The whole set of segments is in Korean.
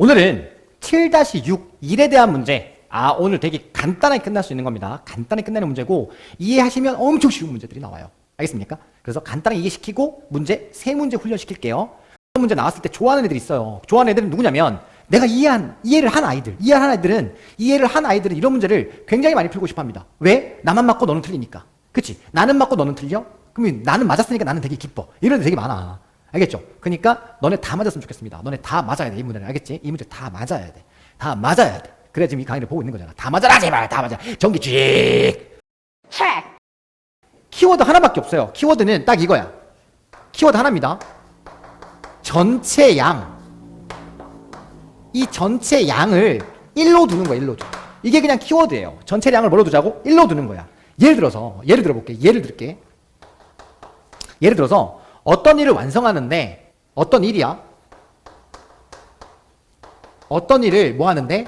오늘은 7-6 1에 대한 문제. 오늘 되게 간단하게 끝날 수 있는 겁니다. 간단하게 끝내는 문제고 이해하시면 엄청 쉬운 문제들이 나와요. 알겠습니까? 그래서 간단하게 이해시키고 문제 3문제 훈련시킬게요. 문제 나왔을 때 좋아하는 애들이 있어요. 좋아하는 애들은 누구냐면 내가 이해를 한 아이들은 이런 문제를 굉장히 많이 풀고 싶어 합니다. 왜? 나만 맞고 너는 틀리니까. 그치? 나는 맞고 너는 틀려? 그럼 나는 맞았으니까 나는 되게 기뻐. 이런 애 되게 많아. 알겠죠? 그러니까 너네 다 맞았으면 좋겠습니다. 너네 다 맞아야 돼. 이 문제는. 알겠지? 이 문제 다 맞아야 돼. 다 맞아야 돼. 그래 지금 이 강의를 보고 있는 거잖아. 다 맞아라 제발. 다 맞아. 전기 쥐익. 키워드 하나밖에 없어요. 키워드는 딱 이거야. 키워드 하나입니다. 전체 양. 이 전체 양을 1로 두는 거야. 1로 두. 이게 그냥 키워드예요. 전체 양을 뭐로 두자고? 1로 두는 거야. 예를 들어볼게. 예를 들어서 어떤 일을 완성하는데 어떤 일이야? 어떤 일을 뭐 하는데?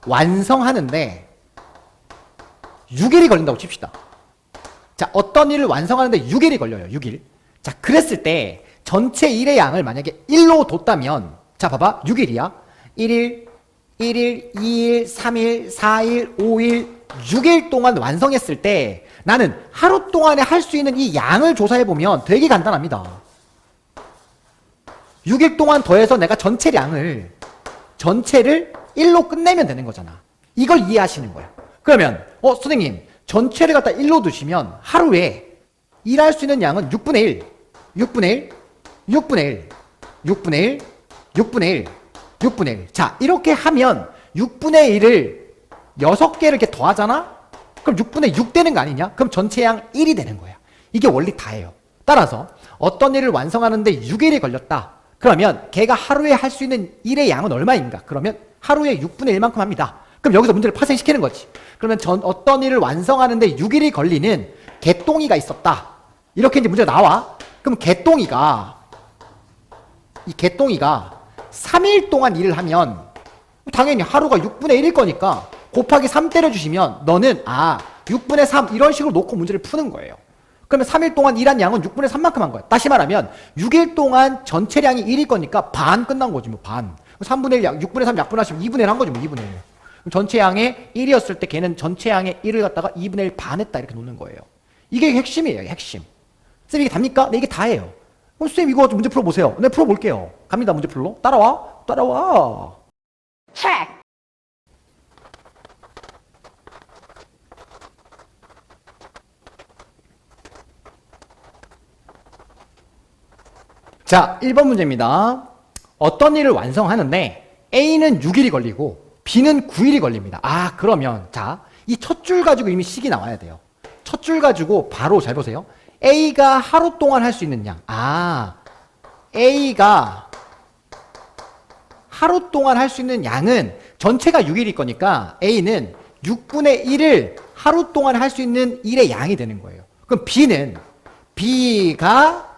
완성하는데 6일이 걸린다고 칩시다. 자, 어떤 일을 완성하는데 6일이 걸려요. 6일. 자, 그랬을 때 전체 일의 양을 만약에 1로 뒀다면 자, 봐봐. 6일이야. 1일, 2일, 3일, 4일, 5일, 6일 동안 완성했을 때 나는 하루 동안에 할 수 있는 이 양을 조사해보면 되게 간단합니다. 6일 동안 더해서 내가 전체를 1로 끝내면 되는 거잖아. 이걸 이해하시는 거야. 그러면 선생님 전체를 갖다 1로 두시면 하루에 일할 수 있는 양은 6분의 1. 자, 이렇게 하면 6분의 1을 6개를 이렇게 더하잖아? 그럼 6분의 6 되는 거 아니냐? 그럼 전체 양 1이 되는 거야. 이게 원리 다예요. 따라서 어떤 일을 완성하는데 6일이 걸렸다. 그러면 걔가 하루에 할 수 있는 일의 양은 얼마인가? 그러면 하루에 6분의 1만큼 합니다. 그럼 여기서 문제를 파생시키는 거지. 그러면 어떤 일을 완성하는데 6일이 걸리는 개똥이가 있었다. 이렇게 이제 문제가 나와. 그럼 개똥이가 3일 동안 일을 하면 당연히 하루가 6분의 1일 거니까 곱하기 3 때려주시면 너는 6분의 3 이런 식으로 놓고 문제를 푸는 거예요. 그러면 3일 동안 일한 양은 6분의 3만큼 한 거야. 다시 말하면 6일 동안 전체량이 1일 거니까 반 끝난 거지 뭐 반. 3분의 1 6분의 3 약분하시면 2분의 1 한 거지 뭐 2분의 1. 그럼 전체 양의 1이었을 때 걔는 전체 양의 1을 갖다가 2분의 1 반 했다 이렇게 놓는 거예요. 이게 핵심이에요. 핵심. 쌤 이게 답니까? 네 이게 다예요. 그럼 쌤 이거 문제 풀어보세요. 네 풀어볼게요. 갑니다 문제 풀러. 따라와. 자, 1번 문제입니다. 어떤 일을 완성하는데 A는 6일이 걸리고 B는 9일이 걸립니다. 그러면 자, 이 첫 줄 가지고 이미 식이 나와야 돼요. 첫 줄 가지고 바로 잘 보세요. A가 하루 동안 할 수 있는 양. A가 하루 동안 할 수 있는 양은 전체가 6일일 거니까 A는 6분의 1을 하루 동안 할 수 있는 일의 양이 되는 거예요. 그럼 B가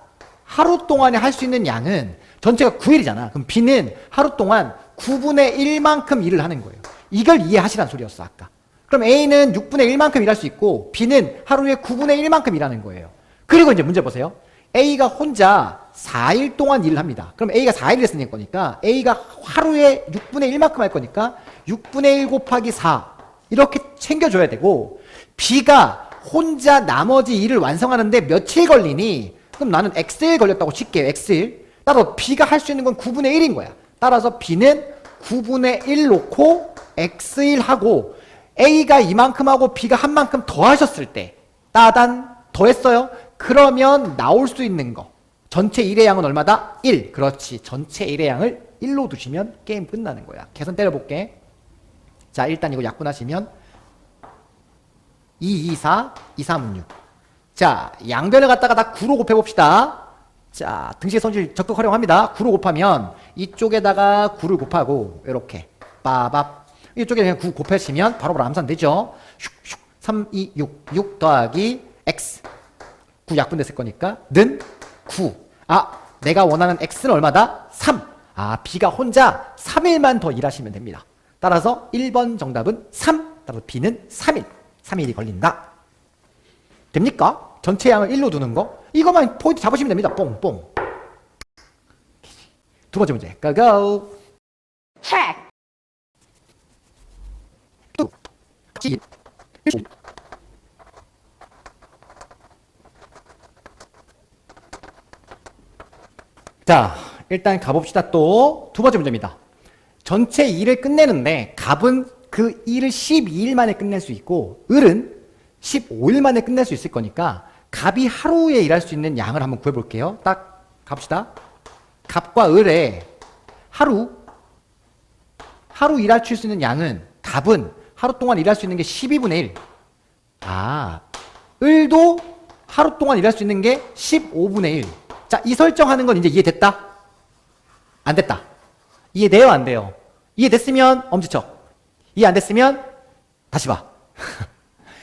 하루 동안에 할 수 있는 양은 전체가 9일이잖아. 그럼 B는 하루 동안 9분의 1만큼 일을 하는 거예요. 이걸 이해하시란 소리였어 아까. 그럼 A는 6분의 1만큼 일할 수 있고 B는 하루에 9분의 1만큼 일하는 거예요. 그리고 이제 문제 보세요. A가 혼자 4일 동안 일을 합니다. 그럼 A가 4일 했으니까 거니까 A가 하루에 6분의 1만큼 할 거니까 6분의 1 곱하기 4 이렇게 챙겨줘야 되고 B가 혼자 나머지 일을 완성하는데 며칠 걸리니 그럼 나는 X일 걸렸다고 칠게요. X일. 따라서 B가 할 수 있는 건 9분의 1인 거야. 따라서 B는 9분의 1 놓고 X일 하고 A가 이만큼 하고 B가 한 만큼 더 하셨을 때 따단 더했어요. 그러면 나올 수 있는 거 전체 1의 양은 얼마다? 1. 그렇지. 전체 1의 양을 1로 두시면 게임 끝나는 거야. 계산 때려볼게. 자, 일단 이거 약분하시면 2, 2, 4, 2, 3, 6. 자, 양변을 갖다가 다 9로 곱해봅시다. 자, 등식의 성질 적극 활용합니다. 9로 곱하면 이쪽에다가 9를 곱하고 이렇게 빠밥 이쪽에 그냥 9 곱하시면 바로바로 암산 되죠. 3, 2, 6 더하기 x 9 약분됐을 거니까 는 9. 내가 원하는 x는 얼마다? 3. B가 혼자 3일만 더 일하시면 됩니다. 따라서 1번 정답은 3. 따라서 B는 3일. 3일이 걸린다. 됩니까? 전체 양을 1로 두는 거? 이것만 포인트 잡으시면 됩니다. 뽕뽕. 두 번째 문제. 고고. 자, 일단 가봅시다. 또 두 번째 문제입니다. 전체 일을 끝내는데 갑은 그 일을 12일 만에 끝낼 수 있고 을은 15일 만에 끝낼 수 있을 거니까 갑이 하루에 일할 수 있는 양을 한번 구해볼게요. 딱 갑시다. 갑과 을의 하루 일할 수 있는 양은 갑은 하루 동안 일할 수 있는 게 12분의 1. 아, 을도 하루 동안 일할 수 있는 게 15분의 1. 자, 이 설정하는 건 이제 이해됐다? 안 됐다. 이해돼요? 안 돼요? 이해됐으면 엄지척. 이해 안 됐으면 다시 봐.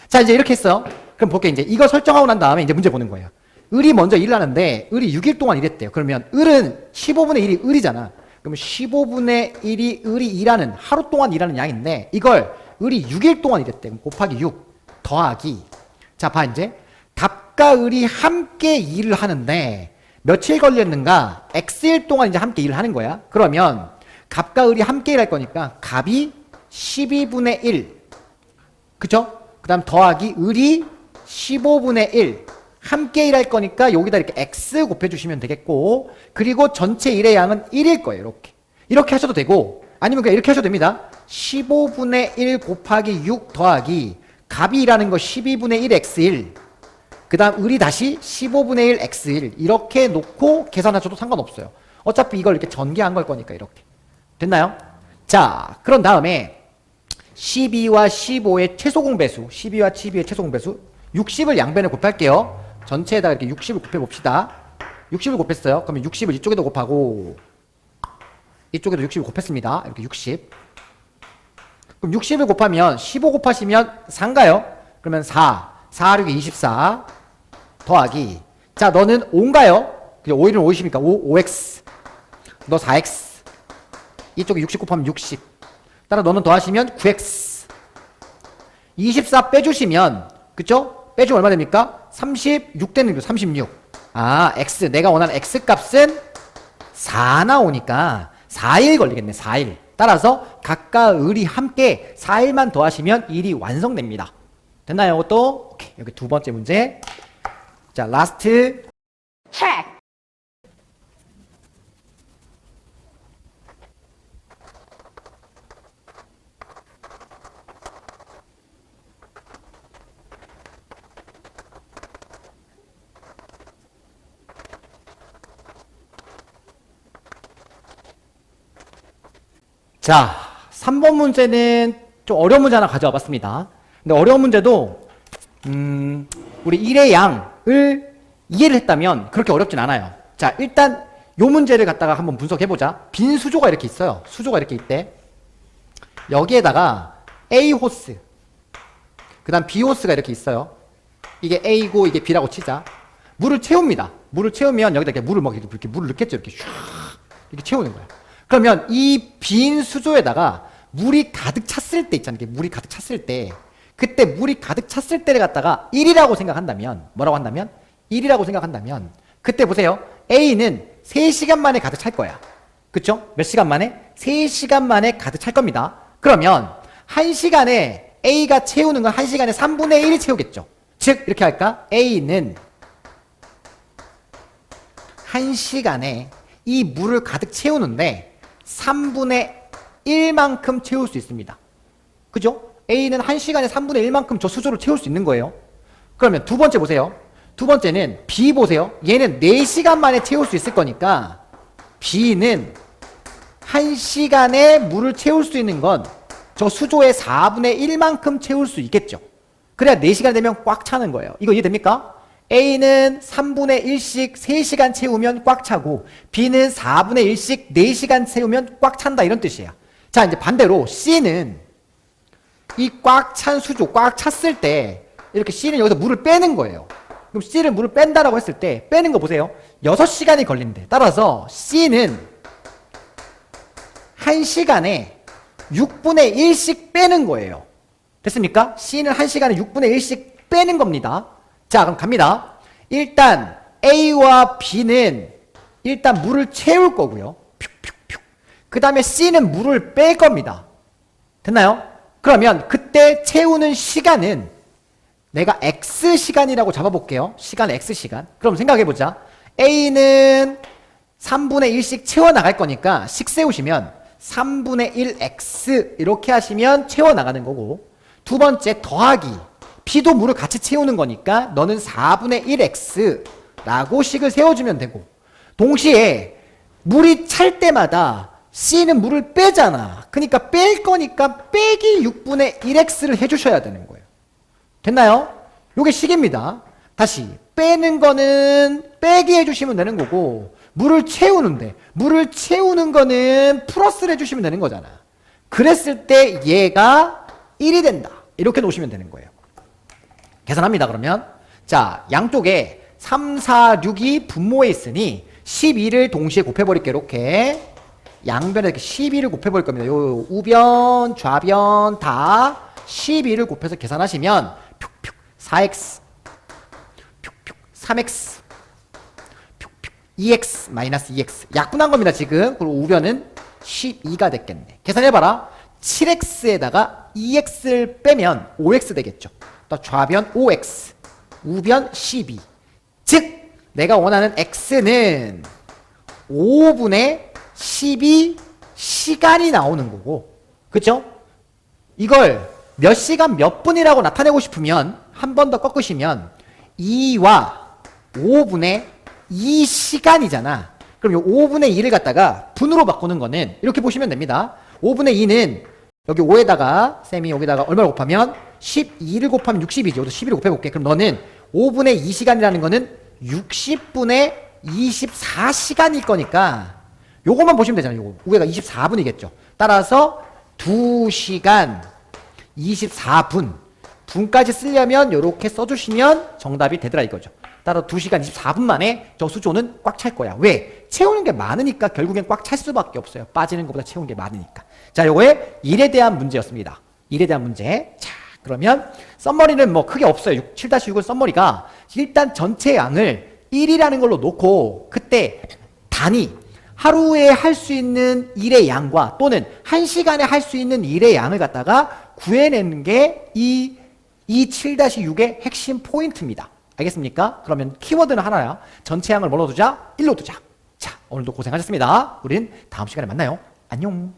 자, 이제 이렇게 했어. 그럼 볼게. 이제 이거 설정하고 난 다음에 이제 문제 보는 거예요. 을이 먼저 일을 하는데 을이 6일 동안 일했대요. 그러면 을은 15분의 1이 을이잖아. 그러면 15분의 1이 을이 일하는 하루 동안 일하는 양인데 이걸 을이 6일 동안 일했대. 그럼 곱하기 6 더하기. 자, 봐 이제. 갑과 을이 함께 일을 하는데 며칠 걸렸는가? X일 동안 이제 함께 일을 하는 거야. 그러면 갑과 을이 함께 일할 거니까 갑이 12분의 1. 그쵸? 그 다음 더하기 을이 15분의 1. 함께 일할 거니까 여기다 이렇게 X 곱해주시면 되겠고, 그리고 전체 일의 양은 1일 거예요. 이렇게 하셔도 되고, 아니면 그냥 이렇게 하셔도 됩니다. 15분의 1 곱하기 6 더하기 갑이 일하는 거 12분의 1 X1, 그 다음 을이 다시 15분의 1 X1 이렇게 놓고 계산하셔도 상관없어요. 어차피 이걸 이렇게 전개한 걸 거니까. 이렇게 됐나요? 자, 그런 다음에 12와 15의 최소 공배수, 12와 12의 최소 공배수 60을 양변에 곱할게요. 전체에다가 이렇게 60을 곱해봅시다. 60을 곱했어요. 그러면 60을 이쪽에도 곱하고 이쪽에도 60을 곱했습니다. 이렇게 60. 그럼 60을 곱하면 15 곱하시면 4인가요? 그러면 4, 4, 6이 24 더하기. 자, 너는 5인가요? 5일은 5이니까 5x. 너 4x. 이쪽에 60 곱하면 60. 따라 너는 더하시면 9x. 24 빼주시면, 그쵸? 빼주면 얼마 됩니까? 36 되는 거죠. 36. 아, x. 내가 원하는 x 값은 4 나오니까 4일 걸리겠네. 4일. 따라서 각과 을이 함께 4일만 더하시면 일이 완성됩니다. 됐나요? 이것도? 오케이. 여기 두 번째 문제. 자, 라스트. 체크. 자, 3번 문제는 좀 어려운 문제 하나 가져와 봤습니다. 근데 어려운 문제도 우리 1의 양을 이해를 했다면 그렇게 어렵진 않아요. 자, 일단 요 문제를 갖다가 한번 분석해보자. 빈 수조가 이렇게 있어요. 수조가 이렇게 있대. 여기에다가 A 호스, 그 다음 B 호스가 이렇게 있어요. 이게 A고 이게 B라고 치자. 물을 채웁니다. 물을 채우면 여기다 이렇게 물을 이렇게 물을 넣겠죠. 이렇게 슉 이렇게 채우는 거야. 그러면 이 빈 수조에다가 물이 가득 찼을 때 있잖아요. 물이 가득 찼을 때, 그때 물이 가득 찼을 때를 갖다가 1이라고 생각한다면, 뭐라고 한다면? 1이라고 생각한다면, 그때 보세요. A는 3시간 만에 가득 찰 거야. 그쵸? 몇 시간 만에? 3시간 만에 가득 찰 겁니다. 그러면 1시간에 A가 채우는 건 1시간에 3분의 1이 채우겠죠. 즉, 이렇게 할까? A는 1시간에 이 물을 가득 채우는데 3분의 1만큼 채울 수 있습니다. 그죠? A는 1시간에 3분의 1만큼 저 수조를 채울 수 있는 거예요. 그러면 두 번째 보세요. 두 번째는 B 보세요. 얘는 4시간 만에 채울 수 있을 거니까 B는 1시간에 물을 채울 수 있는 건 저 수조의 4분의 1만큼 채울 수 있겠죠. 그래야 4시간 되면 꽉 차는 거예요. 이거 이해됩니까? A는 3분의 1씩 3시간 채우면 꽉 차고 B는 4분의 1씩 4시간 채우면 꽉 찬다, 이런 뜻이에요. 자, 이제 반대로 C는 이 꽉 찬 수조, 꽉 찼을 때 이렇게 C는 여기서 물을 빼는 거예요. 그럼 C를 물을 뺀다라고 했을 때 빼는 거 보세요. 6시간이 걸린대. 따라서 C는 1시간에 6분의 1씩 빼는 거예요. 됐습니까? C는 1시간에 6분의 1씩 빼는 겁니다. 자, 그럼 갑니다. 일단 A와 B는 일단 물을 채울 거고요. 푹푹푹. 그 다음에 C는 물을 뺄 겁니다. 됐나요? 그러면 그때 채우는 시간은 내가 X시간이라고 잡아볼게요. 시간 X시간. 그럼 생각해보자. A는 3분의 1씩 채워나갈 거니까 식 세우시면 3분의 1X 이렇게 하시면 채워나가는 거고, 두 번째 더하기. B도 물을 같이 채우는 거니까 너는 4분의 1X 라고 식을 세워주면 되고, 동시에 물이 찰 때마다 C는 물을 빼잖아. 그러니까 뺄 거니까 빼기 6분의 1X를 해주셔야 되는 거예요. 됐나요? 요게 식입니다. 다시 빼는 거는 빼기 해주시면 되는 거고, 물을 채우는 거는 플러스를 해주시면 되는 거잖아. 그랬을 때 얘가 1이 된다. 이렇게 놓으시면 되는 거예요. 계산합니다. 그러면 자, 양쪽에 3, 4, 6이 분모에 있으니 12를 동시에 곱해버릴게요. 이렇게 양변에 이렇게 12를 곱해버릴 겁니다. 요 우변, 좌변 다 12를 곱해서 계산하시면 4x 3x 2x 마이너스 2x 약분한 겁니다. 지금. 그리고 우변은 12가 됐겠네. 계산해봐라. 7x에다가 2x를 빼면 5x 되겠죠. 또 좌변 5x 우변 12. 즉 내가 원하는 x는 5분의 12 시간이 나오는 거고, 그쵸? 이걸 몇 시간 몇 분이라고 나타내고 싶으면 한 번 더 꺾으시면 2와 5분의 2시간이잖아. 그럼 요 5분의 2를 갖다가 분으로 바꾸는 거는 이렇게 보시면 됩니다. 5분의 2는 여기 5에다가 쌤이 여기다가 얼마를 곱하면 12를 곱하면 60이죠. 여기도 12를 곱해볼게. 그럼 너는 5분의 2시간이라는 거는 60분의 24시간일 거니까 요것만 보시면 되잖아요. 요거. 위에가 24분이겠죠. 따라서 2시간 24분. 분까지 쓰려면 요렇게 써주시면 정답이 되더라 이거죠. 따라 2시간 24분 만에 저 수조는 꽉 찰 거야. 왜? 채우는 게 많으니까 결국엔 꽉 찰 수밖에 없어요. 빠지는 것보다 채우는 게 많으니까. 자, 요거에 1에 대한 문제였습니다. 1에 대한 문제. 자, 그러면 썸머리는 뭐 크게 없어요. 7-6은 썸머리가 일단 전체 양을 1이라는 걸로 놓고 그때 단위 하루에 할 수 있는 일의 양과 또는 1시간에 할 수 있는 일의 양을 갖다가 구해내는 게 이 7-6의 핵심 포인트입니다. 알겠습니까? 그러면 키워드는 하나야. 전체 양을 뭘로 두자? 1로 두자. 자, 오늘도 고생하셨습니다. 우린 다음 시간에 만나요. 안녕.